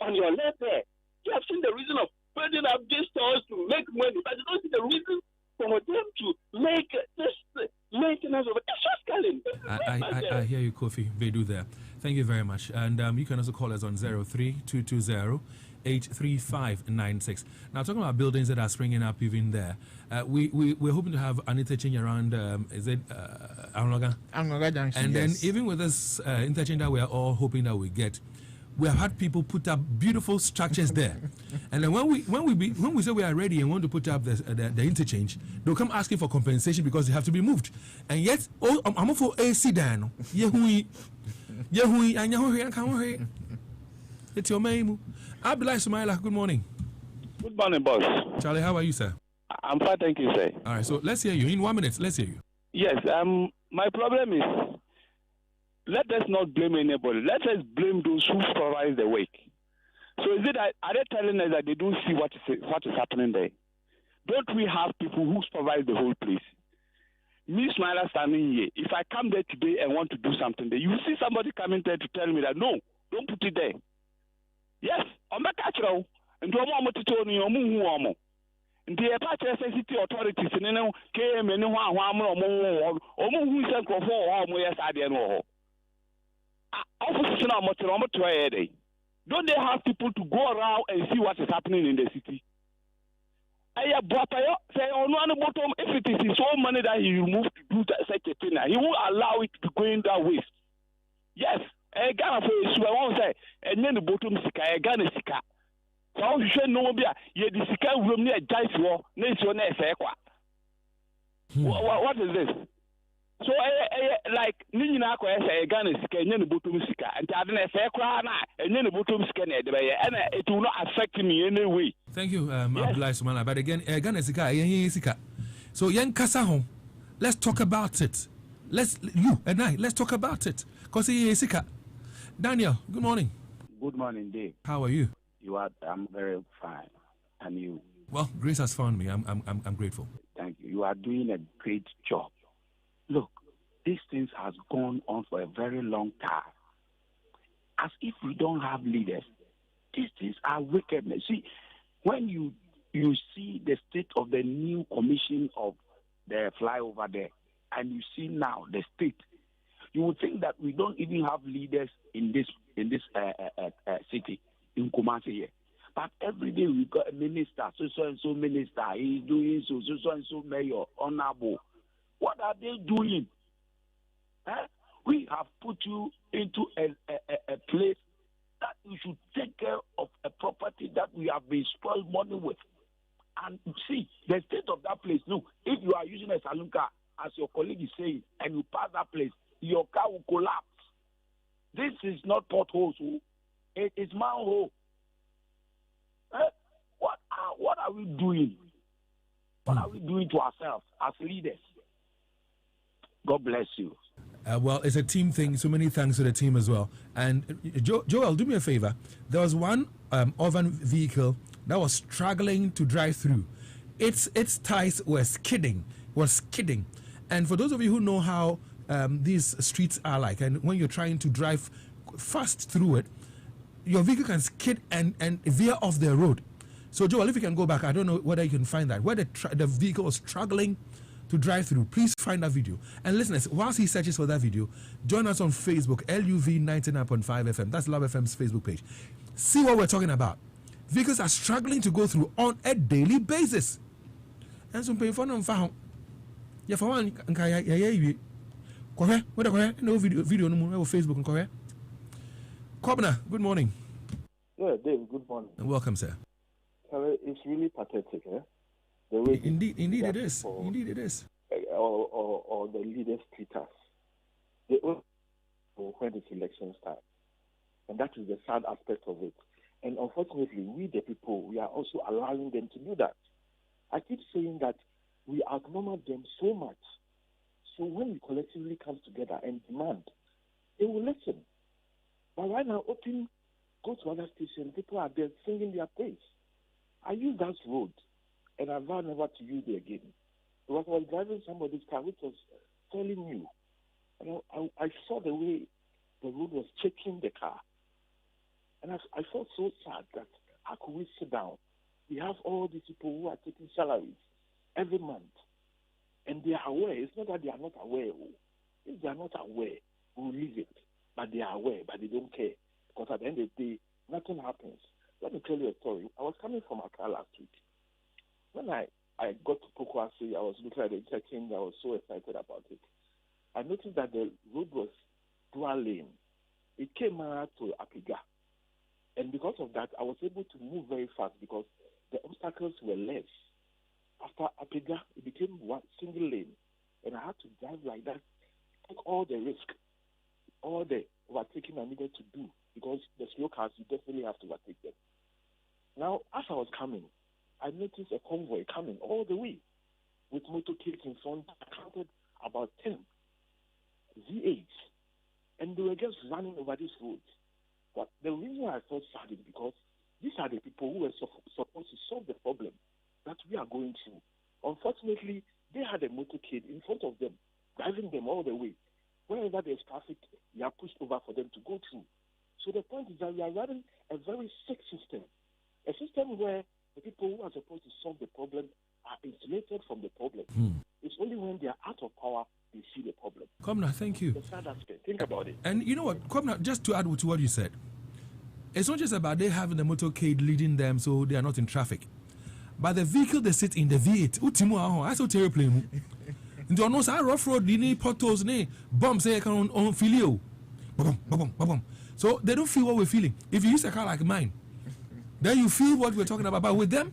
Speaker 6: on your left there. You have seen the reason of building up these stores to make money, but you don't see the reason for them to make this maintenance of it. It's just calling.
Speaker 2: I hear you, Kofi. They do there. Thank you very much. And you can also call us on 03220-835-96. Now, talking about buildings that are springing up even there, we're hoping to have an interchange around, Angoga Junction. And then even with this interchange that we are all hoping that we get, we have had people put up beautiful structures there, and then when we say we are ready and want to put up the interchange, they'll come asking for compensation because they have to be moved. And yet, I'm for AC Dan. Yehui, and Yahui, it's your name. Abdullah Sumaila. Good morning.
Speaker 7: Good morning, boss.
Speaker 2: Charlie, how are you, sir?
Speaker 7: I'm fine, thank you, sir.
Speaker 2: All right, so let's hear you in 1 minute. Let's hear you.
Speaker 7: Yes. My problem is, let us not blame anybody. Let us blame those who supervise the work. So is it that, are they telling us that they don't see what is happening there? Don't we have people who supervise the whole place? Me, Smiler, standing here. If I come there today and want to do something there, you see somebody coming there to tell me that no, don't put it there. Yes, I'm not catching you. And I'm not to tell you, I'm the Apache city authorities in KM and who sent for yes, I didn't know. Officers are much. Don't they have people to go around and see what is happening in the city? Say on one bottom, if it is his own money that he removed to do such a thing, he won't allow it to go in that waste. Yes, a Ghana for his won't say, and then the bottom sika, a Ghana sika. So you should know, ye the sika room near Jice War, nation, what is this? So, like, Nina say, Ghana sika, and then the bottom sika, and I didn't say, and then the bottom sika, and it will not affect me in any way.
Speaker 2: Thank you, Abdullah Sumala. But again, Ghana sika, so Yan Kasahon, let's talk about it. Let's talk about it. Because he is sika. Daniel, good morning.
Speaker 8: Good morning, Dave.
Speaker 2: How are you?
Speaker 8: I'm very fine. And you?
Speaker 2: Well, Grace has found me. I'm grateful.
Speaker 8: Thank you. You are doing a great job. Look, these things has gone on for a very long time. As if we don't have leaders. These things are wickedness. See, when you see the state of the new commission of the flyover there, and you see now the state, you would think that we don't even have leaders in this city, in Kumasi here. But every day we got a minister, so and so minister, he's doing so and so mayor, honorable. What are they doing? We have put you into a place that you should take care of a property that we have been spoiled money with. And see, the state of that place, look, if you are using a saloon car, as your colleague is saying, and you pass that place, your car will collapse. This is not potholes, it is manhole. What are we doing? What are we doing to ourselves as leaders? God bless you.
Speaker 2: Well, it's a team thing, so many thanks to the team as well. And Joel, do me a favor. There was one urban vehicle that was struggling to drive through. Its tires were skidding. And for those of you who know how these streets are like, and when you're trying to drive fast through it, your vehicle can skid and veer off the road. So, Joel, if you can go back, I don't know whether you can find that, where the vehicle was struggling to drive through. Please find that video. And listeners, whilst he searches for that video, join us on Facebook, LUV 99.5 FM. That's Love FM's Facebook page. See what we're talking about. Vehicles are struggling to go through on a daily basis. And some people don't found. Yeah, for one, no video no more Facebook and Korea. Kobna, good morning.
Speaker 9: Yeah, Dave, good morning.
Speaker 2: And welcome, sir.
Speaker 9: It's really pathetic, eh? The way
Speaker 2: Indeed it is. Indeed it is.
Speaker 9: Or the leaders treat us. They only know when this election starts. And that is the sad aspect of it. And unfortunately, we the people, we are also allowing them to do that. I keep saying that we outnumber them so much. So when we collectively come together and demand, they will listen. But right now, go to other stations, people are there singing their praise. I use that road, and I vow never to use it again. Because I was driving somebody's car, which was fairly new. And I saw the way the road was shaking the car. And I felt so sad that how could we sit down? We have all these people who are taking salaries every month. And they are aware. It's not that they are not aware. If they are not aware, we will leave it. But they are aware, but they don't care. Because at the end of the day, nothing happens. Let me tell you a story. I was coming from Accra last week. When I got to Pokwasi, I was looking at the checking. I was so excited about it. I noticed that the road was dual lane. It came out to Apiga. And because of that, I was able to move very fast because the obstacles were less. After Apiga, it became one single lane. And I had to drive like that, take all the risk, all the overtaking I needed to do, because the slow cars, you definitely have to overtake them. Now, as I was coming, I noticed a convoy coming all the way with motorcades in front. I counted about 10 V8s, and they were just running over these roads. But the reason I felt sad is because These are the people who were supposed to solve the problem that we are going through. Unfortunately, they had a motorcade in front of them, driving them all the way. Wherever there's traffic, they are pushed over for them to go through. So the point is that we are running a very sick system, a system where the people who are supposed to solve the problem are insulated from the problem. It's only when they are out of power they see the problem.
Speaker 2: Kwabena, thank you.
Speaker 9: The sad aspect. Think about it.
Speaker 2: And you know what, Kwabena, just to add to what you said, it's not just about they having the motorcade leading them so they are not in traffic. But the vehicle they sit in, the V8, I saw aeroplane. Into no rough road, ni potholes, ni bombs, on filio. So they don't feel what we're feeling. If you use a car like mine, then you feel what we're talking about. But with them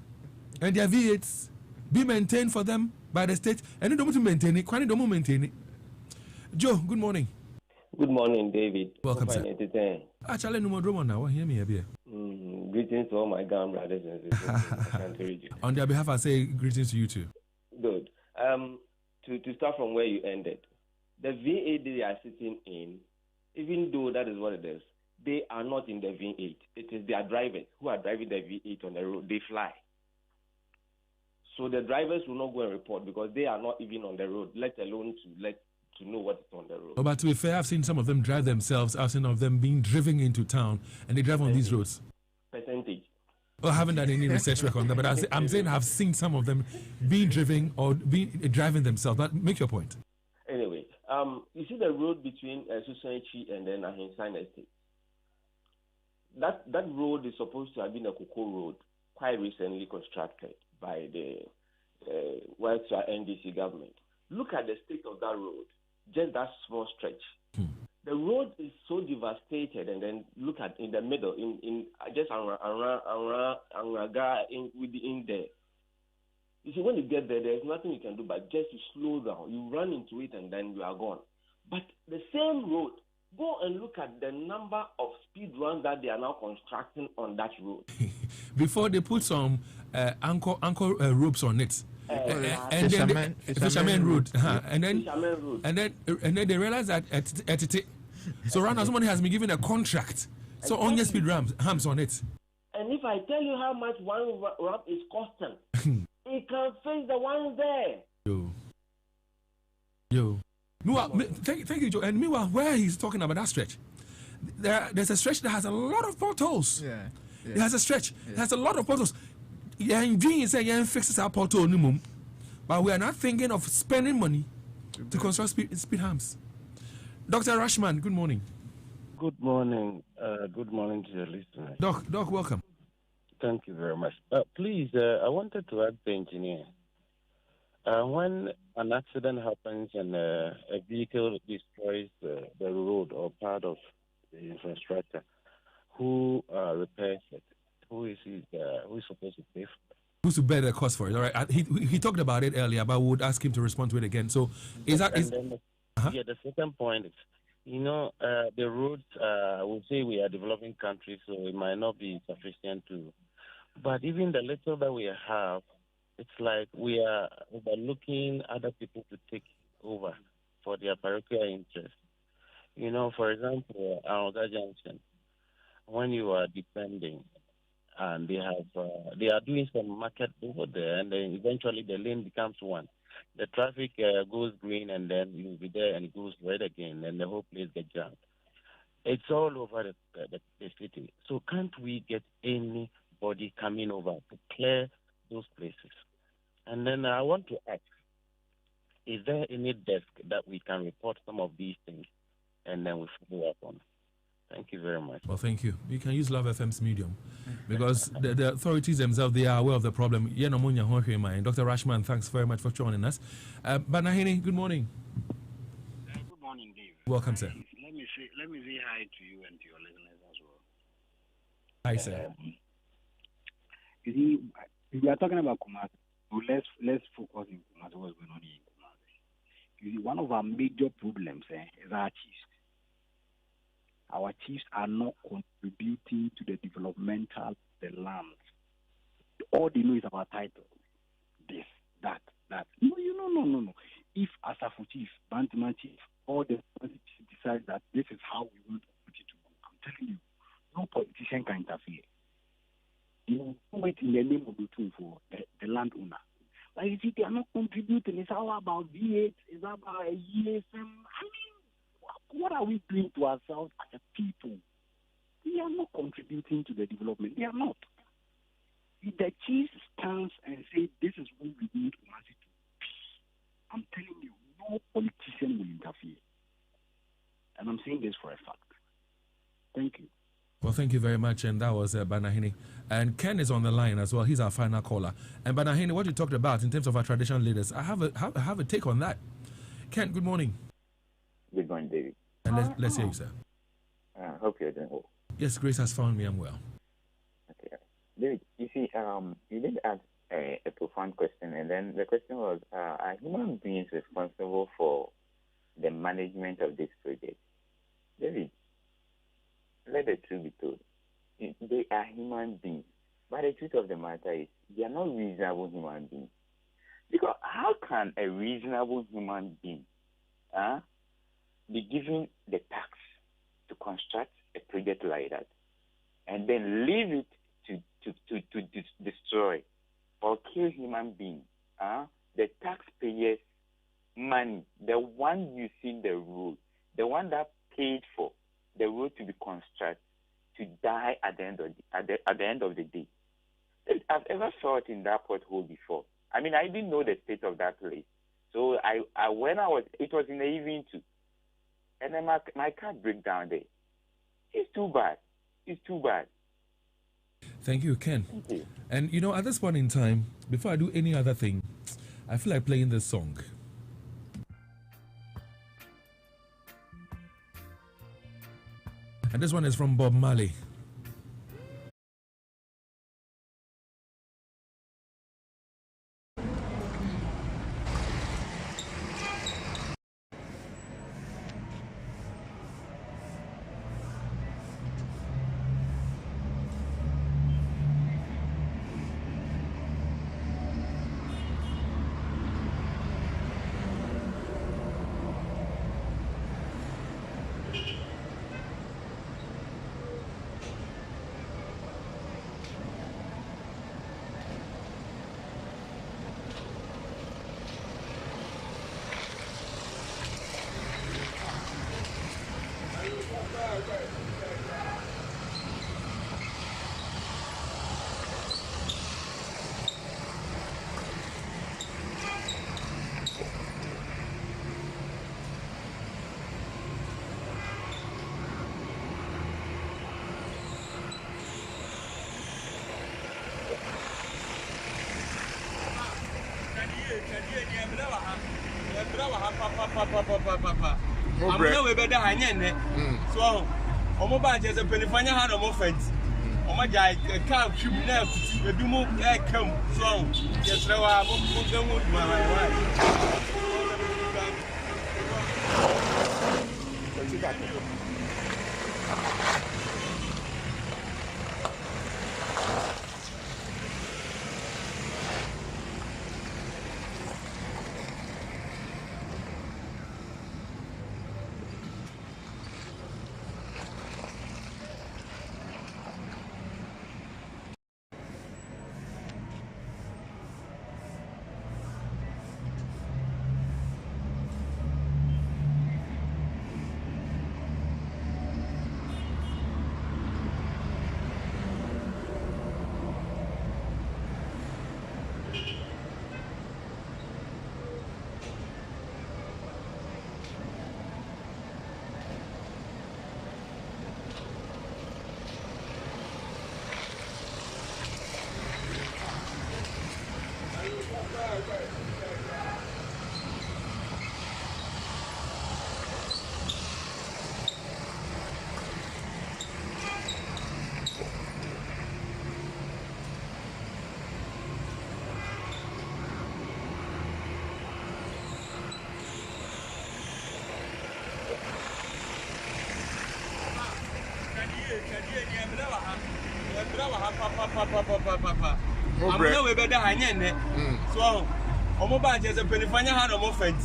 Speaker 2: and their V8s, be maintained for them by the state, and they don't maintain it. Quite don't maintain it. Joe, good morning.
Speaker 10: Good morning, David.
Speaker 2: Welcome, sir. Actually, no more drama now. Hear me here.
Speaker 10: Greetings to all my Ghana brothers and sisters.
Speaker 2: On their behalf, I say greetings to you too.
Speaker 10: Good. To start from where you ended, the V8 they are sitting in, even though that is what it is, they are not in the V8. It is their drivers who are driving the V8 on the road. They fly. So the drivers will not go and report because they are not even on the road, let alone to know what is on the road.
Speaker 2: Oh, but to be fair, I've seen some of them drive themselves. I've seen of them being driven into town, and they drive on these roads.
Speaker 10: Percentage.
Speaker 2: Well, I haven't done any research work on that, but I'm saying I've seen some of them being driven or driving themselves. But make your point.
Speaker 10: Anyway, you see the road between Susanchi and then Ahinsan Estate. That road is supposed to have been a cocoa road, quite recently constructed by the NDC government. Look at the state of that road, just that small stretch. The road is so devastated, and then look at in the middle, in just within there. You see, when you get there, there's nothing you can do but just to slow down. You run into it, and then you are gone. But the same road, go and look at the number of speed runs that they are now constructing on that road.
Speaker 2: Before they put some anchor ropes on it. And then Fisherman Road, and then they realize that at so right now somebody has been given a contract, so on your speed ramps on it.
Speaker 10: And if I tell you how much one ramp is costing, it can face the ones there. Yo.
Speaker 2: Meanwhile, thank you, Joe. And meanwhile, where he's talking about that stretch, there's a stretch that has a lot of potholes. Yeah. It has a stretch. It has a lot of potholes. Yeah, fixes our pothole, but we are not thinking of spending money to construct speed humps. Dr. Rashman, good morning.
Speaker 11: Good morning. Good morning to your listeners.
Speaker 2: Doc, welcome.
Speaker 11: Thank you very much. Please, I wanted to ask the engineer. When an accident happens and a vehicle destroys the road or part of the infrastructure, who repairs it? Who is supposed to pay for it?
Speaker 2: Who's to bear the cost for it? All right. He talked about it earlier, but we would ask him to respond to it again. So
Speaker 11: yeah, the second point is, the roads, we say we are developing countries, so it might not be sufficient to. But even the little that we have, it's like we are overlooking other people to take over for their parochial interest. For example, Aoga Junction, when you are depending, and they are doing some market over there, and then eventually the lane becomes one. The traffic goes green, and then you'll be there, and it goes red again, and the whole place gets jammed. It's all over the city. So can't we get anybody coming over to clear those places? And then I want to ask, is there any desk that we can report some of these things, and then we follow up on it? Thank you very much.
Speaker 2: Well, thank you. You can use Love FM's medium because the authorities themselves, they are aware of the problem. Dr. Rashman, thanks very much for joining us. Banahini, good morning.
Speaker 12: Good morning, Dave.
Speaker 2: Welcome, sir.
Speaker 12: Let me say hi to you and to your listeners as well.
Speaker 2: Hi, sir.
Speaker 12: You see, we are talking about Kumasi. So let's focus in Kumasi. What's going on in Kumasi? You see, one of our major problems is our chiefs. Our chiefs are not contributing to the developmental of the land. All they know is about title. This, that. No. If Asafu chief, Bantaman chief, all the chiefs decide that this is how we want to put it to go, I'm telling you, no politician can interfere. do it in the name of the truth for the landowner. But you see, they are not contributing. It's all about V8. It's about a ESM. I mean, what are we doing to ourselves as a people? We are not contributing to the development. They are not. If the chief stands and say, this is what we need to do, I'm telling you, no politician will interfere. And I'm saying this for a fact. Thank you.
Speaker 2: Well, thank you very much. And that was Banahini. And Ken is on the line as well. He's our final caller. And Banahini, what you talked about in terms of our traditional leaders, I have a take on that. Ken, good morning.
Speaker 13: Good morning, David.
Speaker 2: And let's hear you, sir.
Speaker 13: I hope you're doing well.
Speaker 2: Yes, Grace has found me. I'm well.
Speaker 13: Okay. David, you see, you did ask a profound question, and then the question was, are human beings responsible for the management of this project? David, let the truth be told. They are human beings. But the truth of the matter is, they are not reasonable human beings. Because how can a reasonable human being be given the tax to construct a project like that and then leave it to destroy or kill human beings? The taxpayers' money, the one using the road, the one that paid for the road to be constructed, to die at the end of the day. I've ever felt in that pothole before. I mean, I didn't know the state of that place. So it was in the evening too. And then my car broke down there. It's too bad. It's too bad.
Speaker 2: Thank you, Ken.
Speaker 13: Thank you.
Speaker 2: And you know, at this point in time, before I do any other thing, I feel like playing this song. And this one is from Bob Marley.
Speaker 1: I'm no way better hanging. So, Omoba just a penifania had a moment. Omaja, a cow should be left. The Dumo come strong. Yes, there are my wife. I'm no way better hanging. So, Omoba just a penifania had a moment.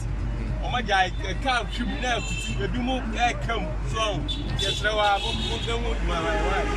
Speaker 1: Omaja, a cow should be left. The Dumo come strong. Yes, there are my wife.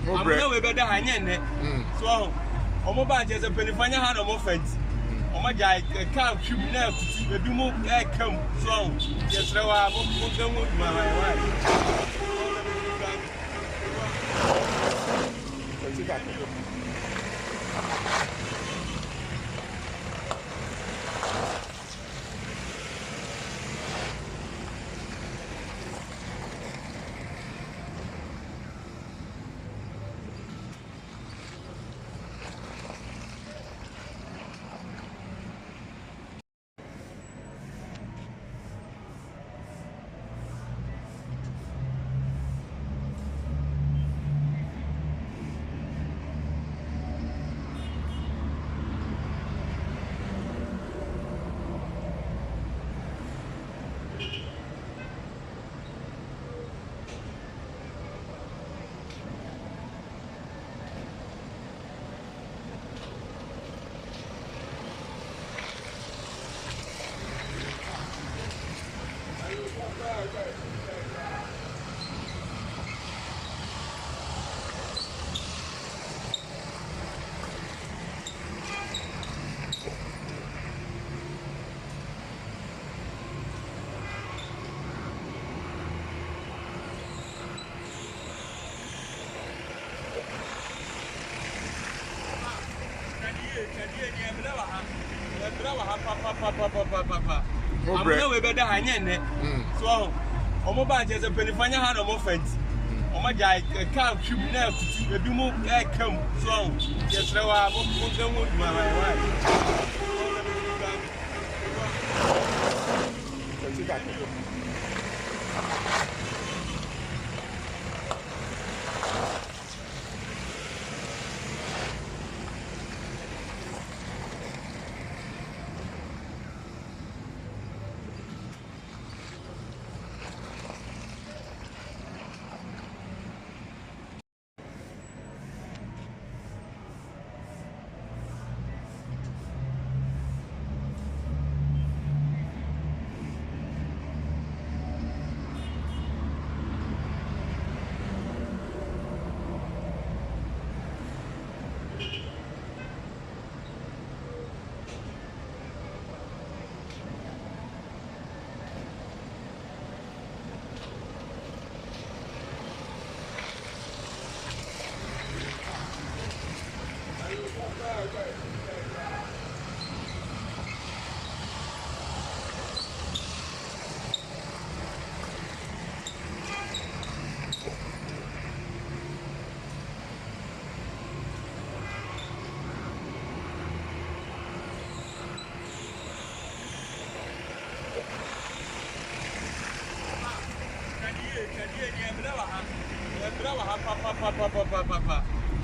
Speaker 1: I'm no way better hanging. So, Omoba just a penifania hand of offense. Omaja, a cow should now to do more come strong. Yes, there are my wife. I'm no way better hanging. So, Omoba just a penifania hand of offense. Omaja, a cow should now to do more come strong. Yes, there are my wife.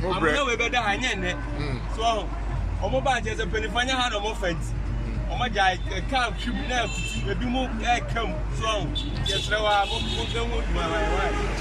Speaker 1: I'm no way better hanging. So, Omoba just a penifania hand of offense. Omaja, a cow should now to do more come strong. Yes, there are my wife.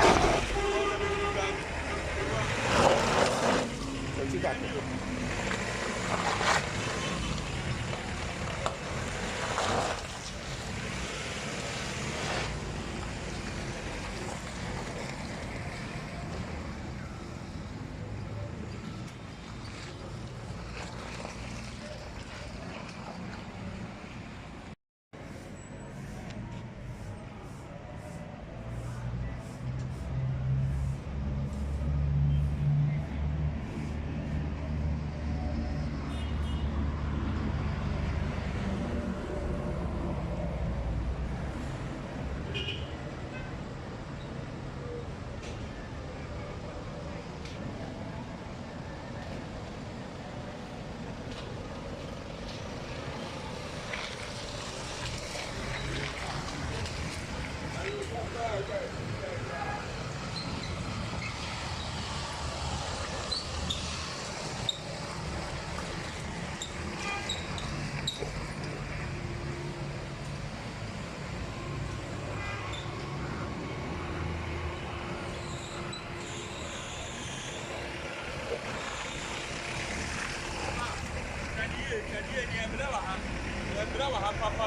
Speaker 1: without